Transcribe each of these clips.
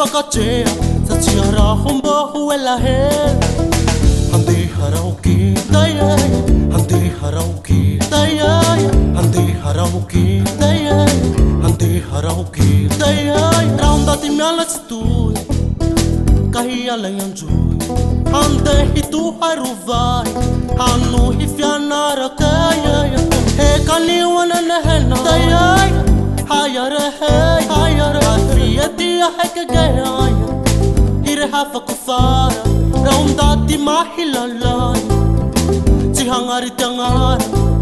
Fakachea sa tiara humba huela he hande harauki dayay hande harauki dayay hande harauki dayay hande harauki dayay raunda ti miala tu kahia layanju hande hitu haruvai hanu hifianara kayay he kaniwana nehena dayay hayare hey hayare Dia heka gaya Hire hafa kufara Raunda ti mahilalay Tihangari tiangara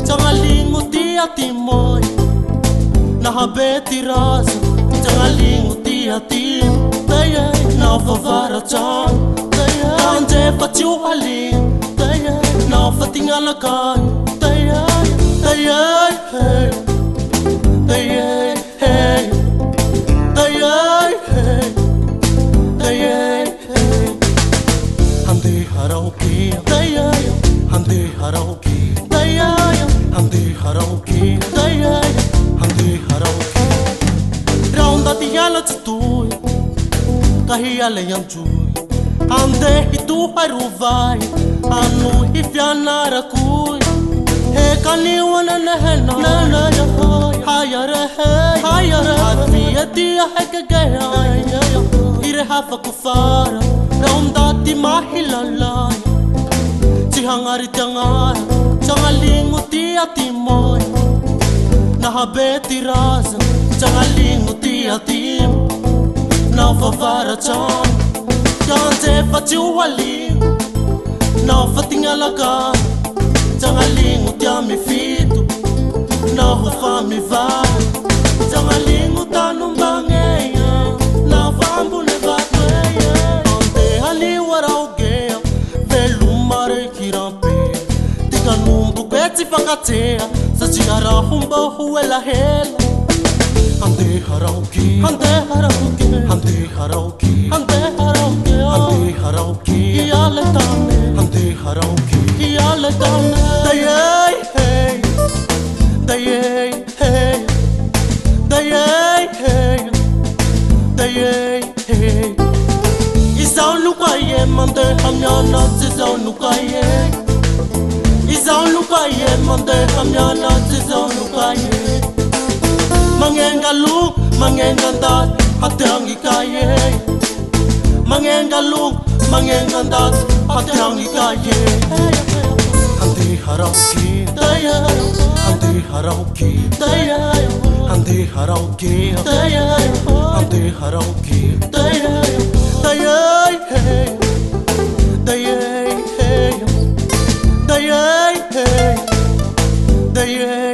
Tangalingo ti atimoy Nahabeti rasa Tangalingo ti atim Daya Naufavara chan Daya Anje pachuhalin Daya Naufatingalakay Daya Daya Hey Daya Hey Harauki, dayay, hande harauki, dayay, hande harauki, dayay, hande harauki. Raunda tiala tui, kahia leyanjui, hande hitu haruvai, anu hifianara kui. He kaniwana nehena, nana ya hayare hey, hayare. Arvia dia heka gaya, ire hafa kufara. Raunda ti mahilalay Tihangari tiangara Tangalingo ti atimoy Nahabeti rasa Tangalingo ti atim Naufavara chan Kante fachuhaling Naufatingalaka Tangalingo ti amifito Naufamivara Tangalingo tanumbangeya Naufambu nevatweya Fakatea sa tiara humba huela hela hande harauki hande harauki hande harauki hande harauki hande harauki yale tane hande harauki yale tane dayay hey dayay hey dayay hey dayay hey isau lukaye mande hamyana zizau lukaye Izau lukaye mande hamyana zizau lukaye Mangenga luk, mangenga ndat, hateangi kaye Mangenga luk, mangenga ndat, hateangi kaye Hande harauki, dayay, hande harauki, dayay, hande harauki, dayay, hande harauki, dayay, dayay, hey, dayay, hey Dayay, hey, dayay